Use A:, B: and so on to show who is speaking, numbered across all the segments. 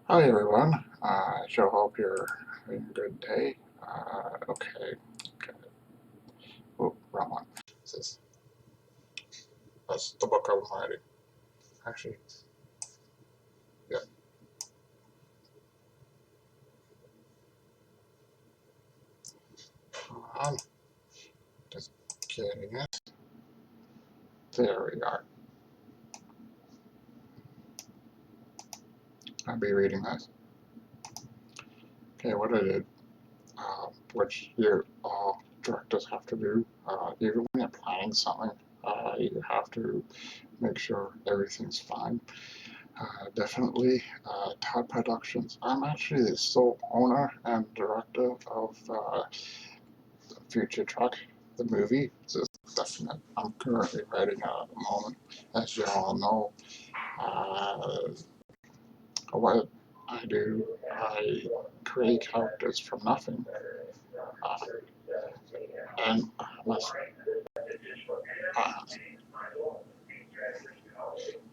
A: Hi everyone, I sure hope you're having a good day. Okay. Oh, wrong one. This is, that's the book I was writing. Actually, yeah. I'm just getting it. There we are. I'll be reading this. Okay, what I did, which all directors have to do, even when you're planning something, you have to make sure everything's fine. Definitely Todd Productions. I'm actually the sole owner and director of Future Truck, the movie. This is definite. I'm currently writing it at the moment. As you all know, uh, what I do, I create characters from nothing. Uh, and uh,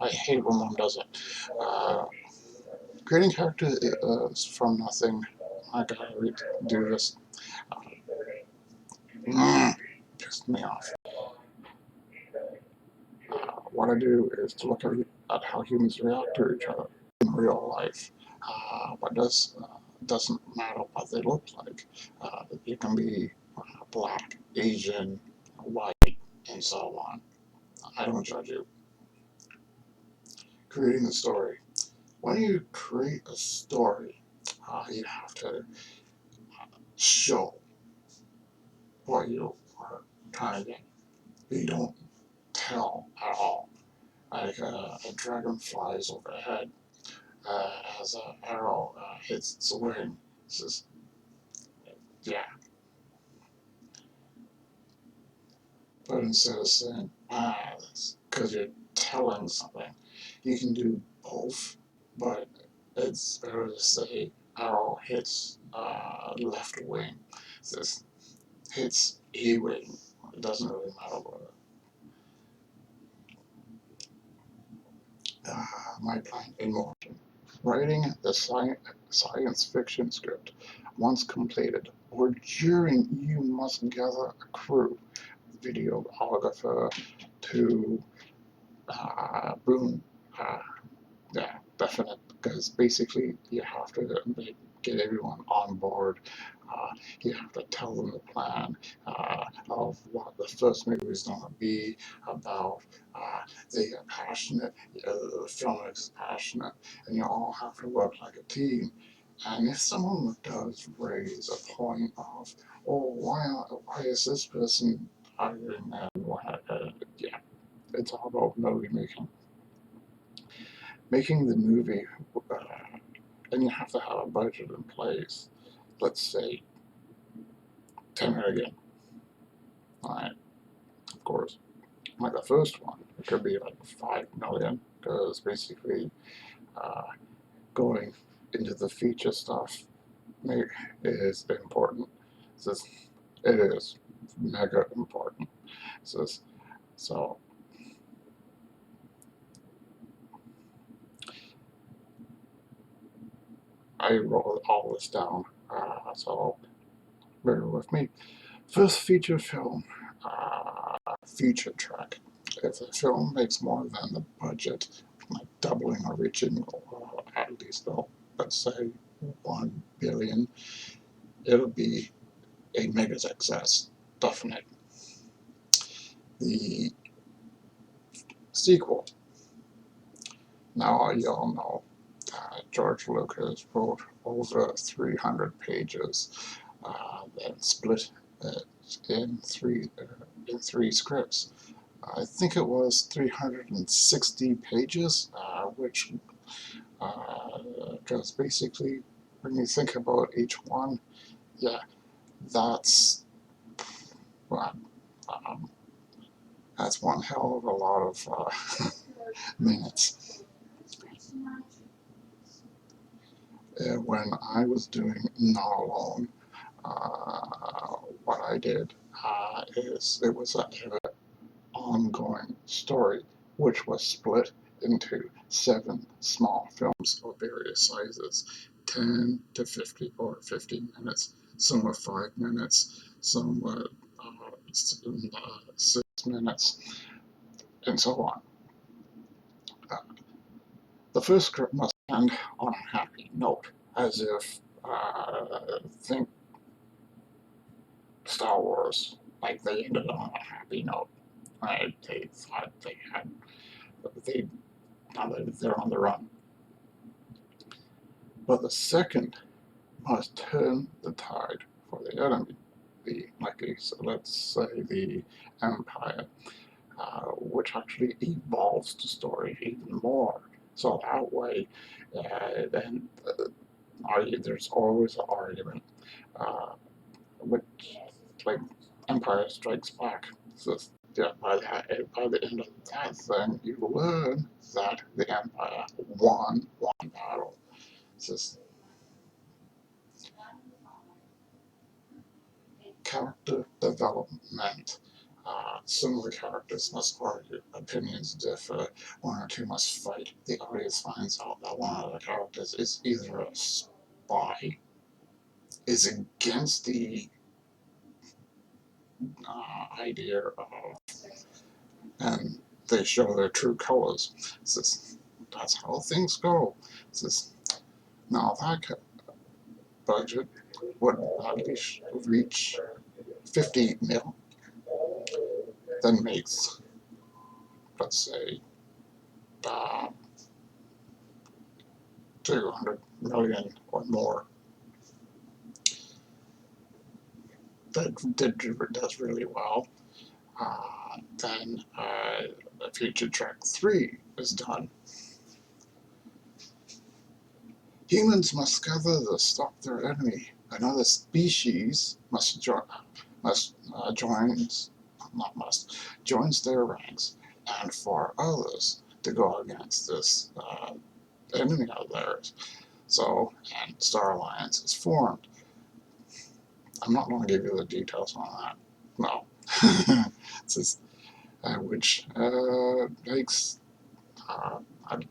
A: I hate when one does it. Uh, Creating characters from nothing. I gotta do this. Pissed me off. What I do is to look at how humans react to each other in real life. What doesn't matter what they look like. You can be black, Asian, white, and so on. I don't judge you. Creating a story. When you create a story, you have to show what you are trying to get. You don't tell at all. Like a dragon flies overhead as an arrow hits its wing. It's just, yeah. But instead of saying, because you're telling something, you can do both, but it's better to say arrow hits left wing. It says hits a wing. It doesn't really matter what my plan in motion. Writing the science fiction script. Once completed, or during, you must gather a crew, videographer to boom. Uh, yeah, definite. Because basically, you have to get everyone on board. Uh, you have to tell them the plan of what the first movie is going to be about. Uh, they get passionate, the filmmaker is passionate, and you all have to work like a team. And if someone does raise a point of, oh, why is this person arguing and what? Yeah, it's all about movie making. Making the movie, uh, and you have to have a budget in place. Let's say 10 million. Right, of course. Like the first one, it could be like 5 million because basically uh, going into the feature stuff is important. It's it is mega important. So I wrote all this down. So bear with me. First feature film, feature track. If the film makes more than the budget, like doubling original, at least let's say 1 billion, it'll be a mega success, definite. The sequel. Now you all know George Lucas wrote over 300 pages, then split it in three scripts. I think it was 360 pages, which because basically when you think about each one, yeah, that's well, um, that's one hell of a lot of minutes. When I was doing Not Alone, what I did is it was an ongoing story, which was split into 7 small films of various sizes, 10 to 50 or 15 minutes. Some were 5 minutes, some were 6 minutes, and so on. The first script must end on a happy note, as if, think Star Wars, like they ended on a happy note. Right? They thought now that they're on the run. But the second must turn the tide for the enemy. Let's say the Empire, which actually evolves the story even more. So that way, then there's always an argument, which like Empire Strikes Back. So yeah, by the end of that thing, you learn that the Empire won one battle. It's character development. Some of the characters must argue, opinions differ, one or two must fight. The audience finds out that one of the characters is either a spy, is against the idea of, and they show their true colors. That's how things go. Now that budget would at least reach 50 mil, then makes, let's say, uh, 200 million or more. That does really well. Then Future Track 3 is done. Humans must gather to stop their enemy. Another species joins their ranks, and for others to go against this enemy of theirs. So, and Star Alliance is formed. I'm not going to give you the details on that. No. It's just, which makes,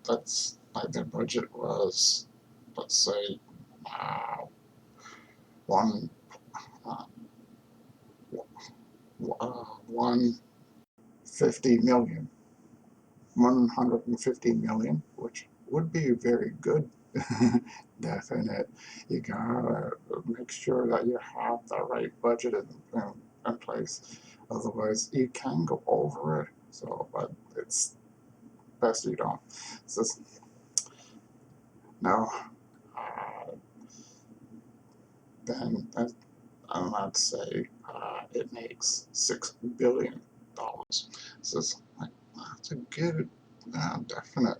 A: that's like their budget was, let's say, one, uh, 150 million, 150 million, which would be very good. Definite. You gotta make sure that you have the right budget in place. Otherwise, you can go over it. So, but it's best you don't. So, now, then I'd say it makes $6 billion. So that's a good, definite.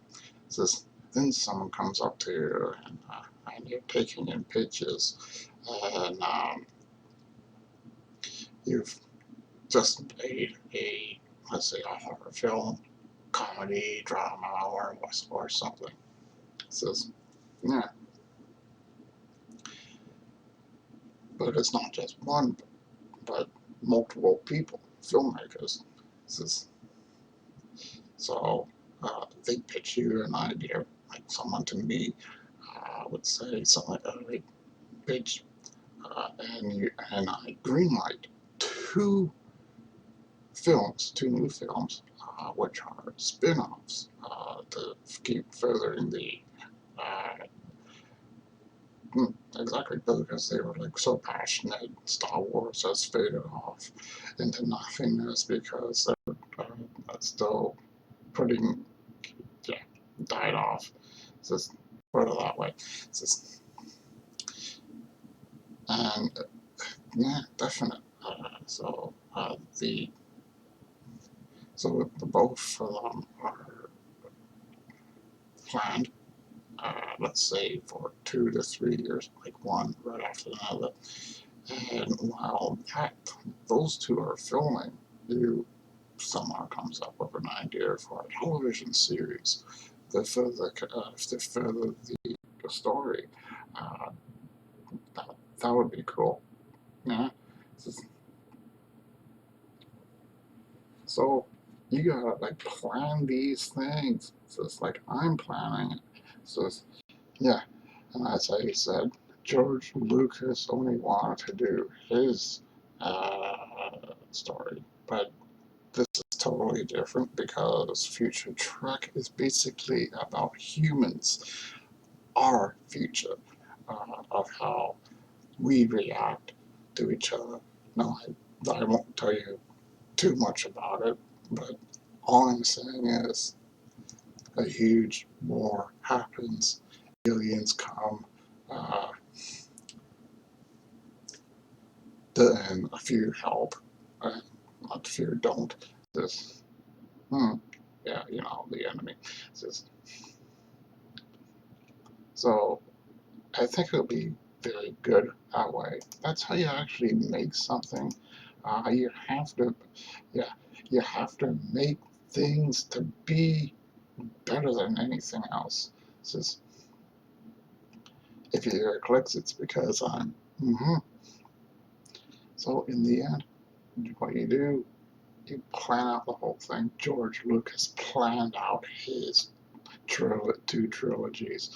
A: So then someone comes up to you and you're taking in pictures, and you've just made let's say, a horror film, comedy, drama, or something. So yeah, but it's not just one, but multiple people, filmmakers. So they pitch you an idea, like someone to me would say something like, pitch, and I greenlight two two new films, which are spin-offs to keep furthering the exactly, because they were like so passionate. Star Wars has faded off into nothingness because they're still putting, yeah, died off. Just put it that way. Just, and yeah, definite. The both of them are planned, let's say, for 2 to 3 years, like one right after another. And while those two are filming, someone comes up with an idea for a television series to further the story. Uh, that would be cool. Yeah. So you gotta like plan these things. So it's like I'm planning it. So it's, yeah, and as I said, George Lucas only wanted to do his story, but this is totally different because Future Trek is basically about humans, our future, of how we react to each other. No, I won't tell you too much about it, but all I'm saying is a huge war happens, aliens come, uh, and a few help, and a few don't. This, yeah, you know, the enemy. This, so I think it'll be very good that way. That's how you actually make something. You have to, yeah, you have to make things to be better than anything else. It's just, if you hear clicks, it's because I'm. So in the end, what you do, you plan out the whole thing. George Lucas planned out his two trilogies.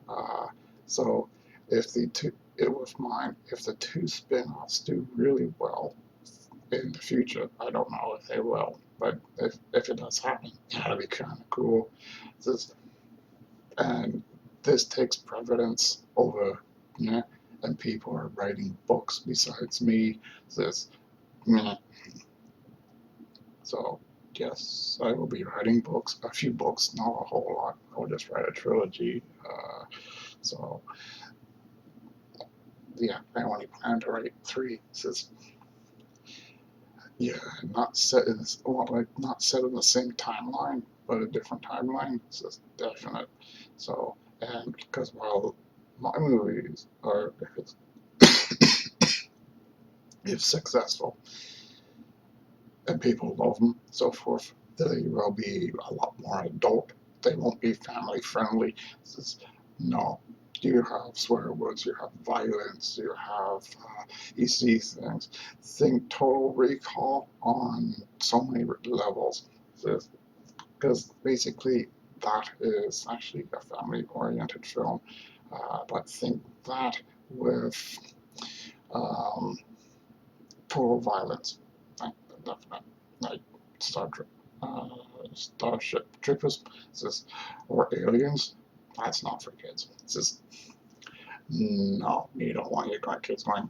A: Uh, so if the two, it was mine. If the two spin-offs do really well in the future, I don't know if they will, but if it does happen, that'd be kind of cool. This, and this takes precedence over, yeah, and people are writing books besides me. This, yeah. So yes, I will be writing books, a few books, not a whole lot. I'll just write a trilogy. So yeah, I only plan to write 3. Says, yeah, not set in this, well, like not set in the same timeline, but a different timeline. Says definite. So, and because while my movies are, if successful and people love them, so forth, they will be a lot more adult. They won't be family friendly. Says, no, you have swear words, you have violence, you see things. Think Total Recall on so many levels. Because basically that is actually a family-oriented film. But think that with um, total violence. Like, definite, like Star Trek, uh, Starship Troopers, or Aliens. That's not for kids. It's just, no, you don't want your kids going,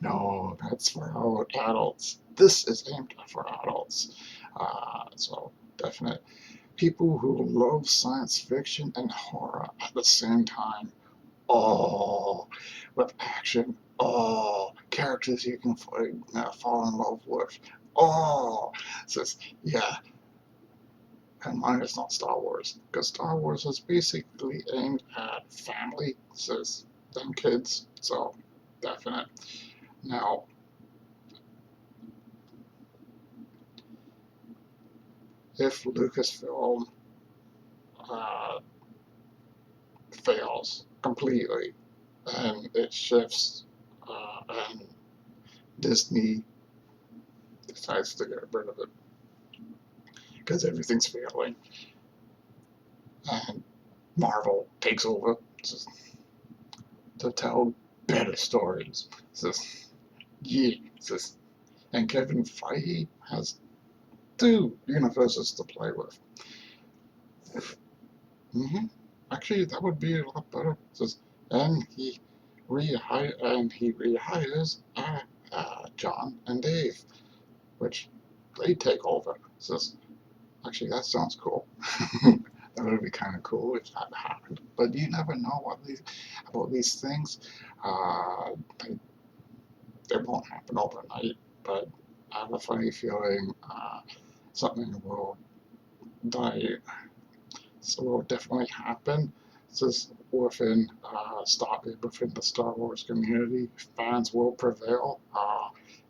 A: no, that's for our adults. This is aimed for adults. So definite. People who love science fiction and horror at the same time. Oh, with action. Oh, characters you can fall in love with. Oh, says, yeah, and mine is not Star Wars, because Star Wars is basically aimed at family, says, and kids, so definite. Now, if Lucasfilm uh, fails completely and it shifts and Disney decides to get rid of it because everything's failing and Marvel takes over to tell better stories. Yeah, and Kevin Feige has 2 universes to play with. hmm Actually, that would be a lot better. And he rehires John and Dave, which they take over. Actually, that sounds cool. That would be kind of cool if that happened. But you never know about these things. Uh, they, they won't happen overnight, but I have a funny feeling something will die. So will definitely happen. Just within the Star Wars community, fans will prevail,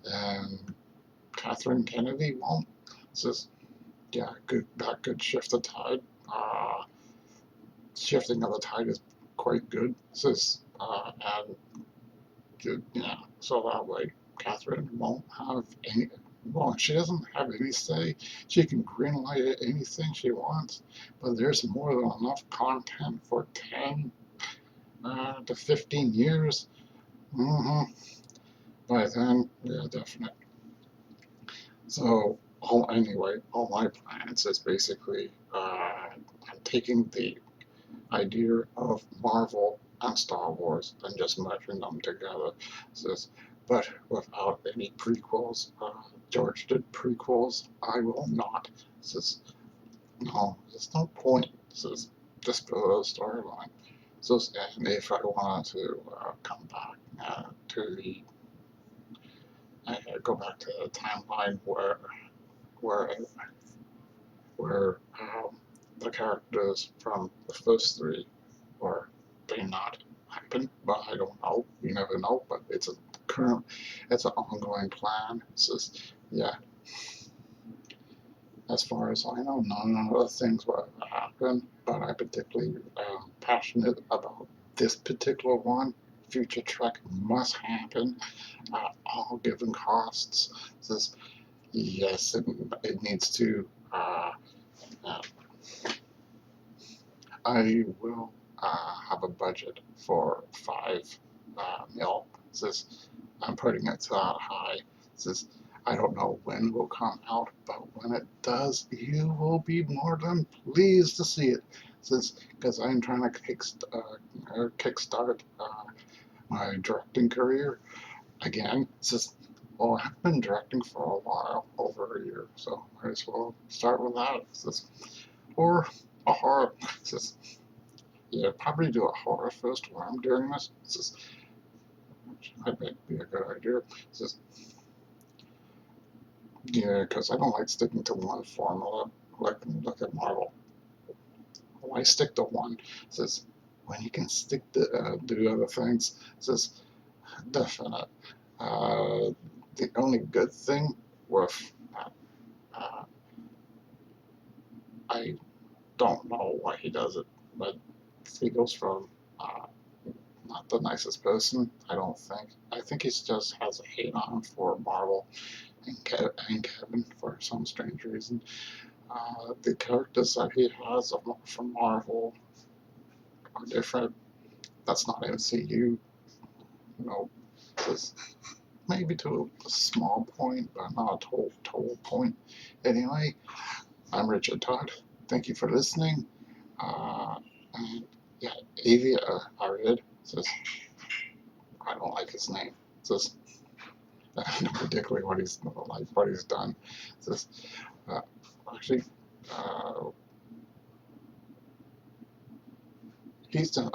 A: and Catherine Kennedy won't. It's just, yeah, that could shift the tide. Shifting of the tide is quite good. And yeah, so that way Catherine won't have any. well, she doesn't have any say. She can greenlight anything she wants, but there's more than enough content for 10 to 15 years. Mm-hmm. By then, yeah, definite. So, all my plans is basically I'm taking the idea of Marvel and Star Wars and just merging them together. Says, but without any prequels. George did prequels. I will not. Says, no, there's no point. Says, just build a storyline. So, and if I wanted to come back to the, go back to the timeline where where the characters from the first three or they not happen, but I don't know. You never know. But it's an ongoing plan. It's just, yeah. As far as I know, none of the things will happen. But I'm particularly passionate about this particular one. Future Trek must happen at all given costs. It's just, yes, it needs to. Uh, I will have a budget for 5 mil. Says I'm putting it that high. Says I don't know when it will come out, but when it does, you will be more than pleased to see it. Says because I'm trying to kickstart my directing career again. Says well, I've been directing for a while, over a year, so might as well start with that. Says or a horror. Says yeah, probably do a horror first while I'm doing this. It's just, I bet it'd be a good idea. It's just, yeah, because I don't like sticking to one formula. Like, look at Marvel. Why stick to one? It's just, when you can stick to do other things, it's just definite. Uh, the only good thing with, uh, I don't know why he does it, but he goes from uh, not the nicest person, I don't think. I think he just has a hate on for Marvel and Kevin for some strange reason. The characters that he has from Marvel are different. That's not MCU, just maybe to a small point, but not a total point. Anyway, I'm Richard Todd. Thank you for listening. And yeah, Avia Arid says, I don't like his name. Says, particularly what he's done. Says, uh, actually, uh, he's done.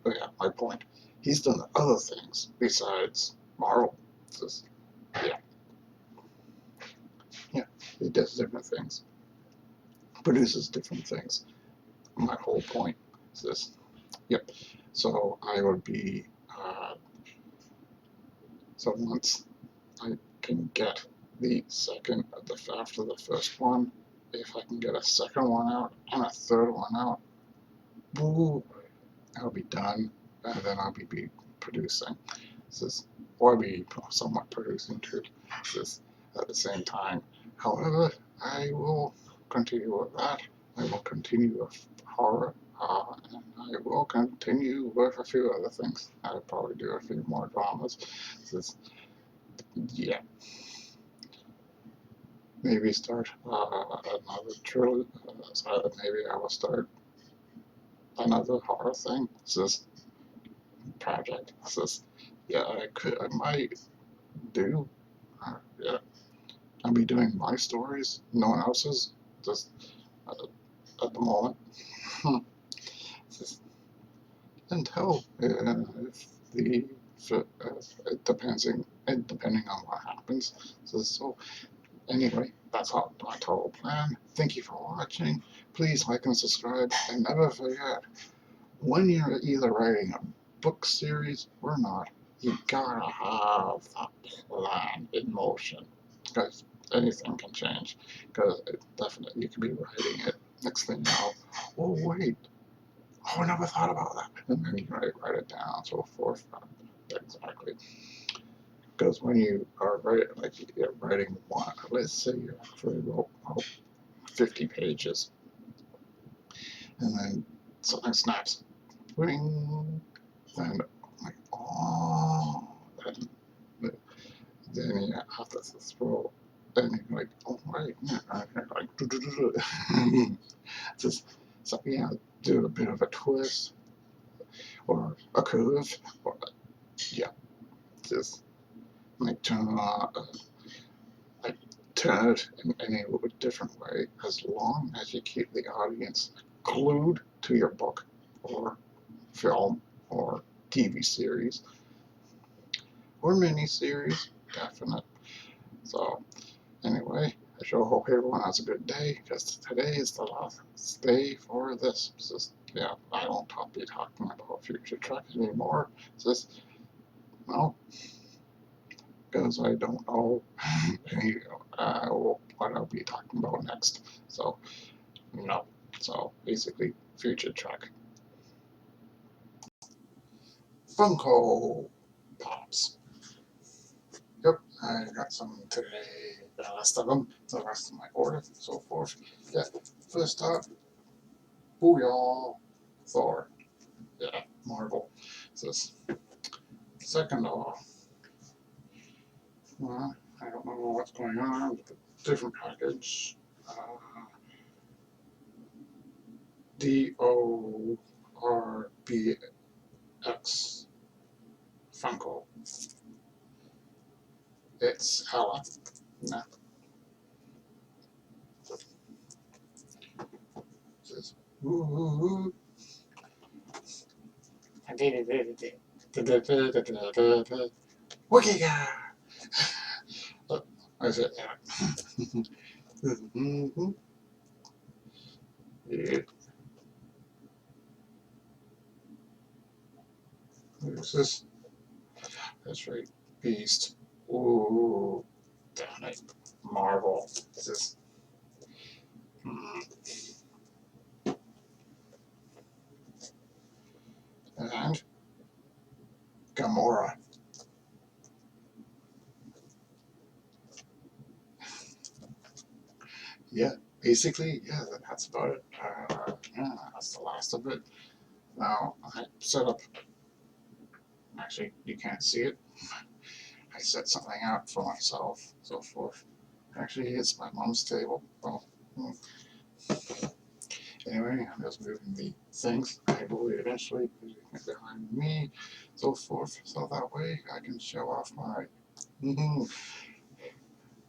A: Yeah, my point. He's done other things besides Marvel. Says, yeah, yeah, he does different things, produces different things. My whole point is this. Yep. So I would be. So once I can get after the first one, if I can get a second one out and a third one out, woo, I'll be done, and then I'll be producing. This or I'll be somewhat producing too. This at the same time. However, I will continue with that. I will continue with horror, and I will continue with a few other things. I'll probably do a few more dramas. This, yeah, maybe start another trilogy. Maybe I will start another horror thing. This project. This, yeah, I might do. Yeah, I'll be doing my stories, no one else's, just at the moment. Just until if the depending on what happens. So anyway, that's all my total plan. Thank you for watching. Please like and subscribe, and never forget, when you're either writing a book series or not, you gotta have that plan in motion, because anything can change. Because definitely you could be writing it, next thing you know, oh wait, oh I never thought about that, and then you write it down, so forth. Exactly. Because when you are writing, like you're writing one, let's say you actually wrote 50 pages, and then something snaps, ring, then like, oh, then you have to throw, and you're like, oh, right, yeah, like, just, so, yeah, do a bit of a twist, or a curve, or, yeah, just, like, like, turn it in any different way, as long as you keep the audience glued to your book, or film, or TV series, or miniseries, definite. So, anyway, I sure hope everyone has a good day, because today is the last day for this. It's just, yeah, I won't be talking about future track anymore. It's just, no, because I don't know what I'll be talking about next. So, no. So, basically, future track. Funko Pops. Yep, I got some today, the last of them, the rest of my order, so forth. Yeah, first up, Booyah, Thor. Yeah, Marvel. This second off, well, I don't know what's going on with the different package. DORBX Funko. It's Hella. Nah. Says, ooh. Wikiga! I said, yeah. Mm-hmm. Yeah. Who's this? That's right. Beast. Ooh. Damn it. Marvel. This is. And Gamora. Yeah, basically, yeah, that's about it. Yeah, that's the last of it. Now, I set up, actually, you can't see it. I set something out for myself, so forth. Actually, it's my mom's table. Well, anyway, I'm just moving the things. I will eventually put it behind me, so forth, so that way I can show off my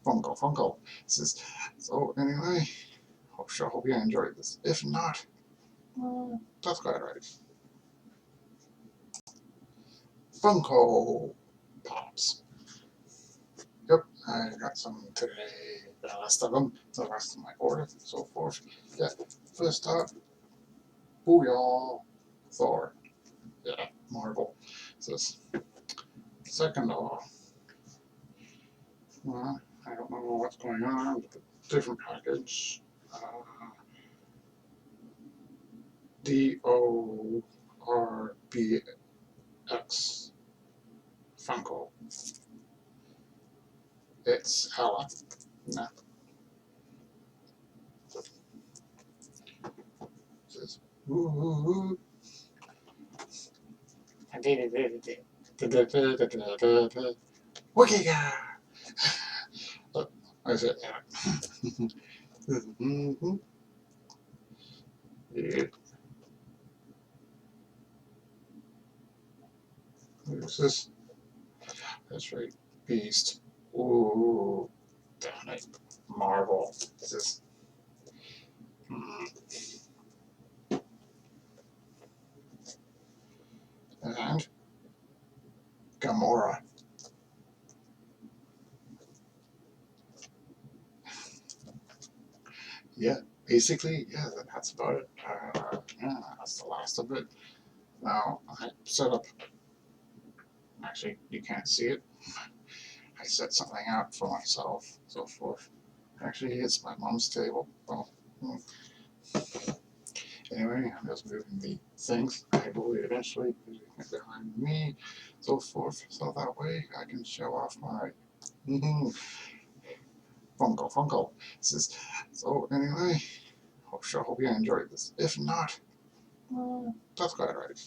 A: Funko. So anyway, hope you enjoyed this. If not, that's quite alright. Funko Pops. Yep, I got some today, the last of them, the rest of my order, so forth. Yeah, first up, Booyah, Thor. Yeah, Marvel. This second off, well, I don't know what's going on with the different package. DORBX Funko. It's Hella. Nah. Says, ooh. Wikiga! I said, yeah. Mm-hmm. Yeah. Who's this? That's right. Beast. Ooh. Damn it. Marvel. This is. And Gamora. Yeah, basically, yeah, that's about it. Yeah, that's the last of it. Now, I set up, actually, you can't see it. I set something out for myself, so forth. Actually, it's my mom's table. Well, Anyway, I'm just moving the things. I will eventually put it behind me, so forth, so that way I can show off my Funko. So anyway, hope you enjoyed this. If not, that's quite alright.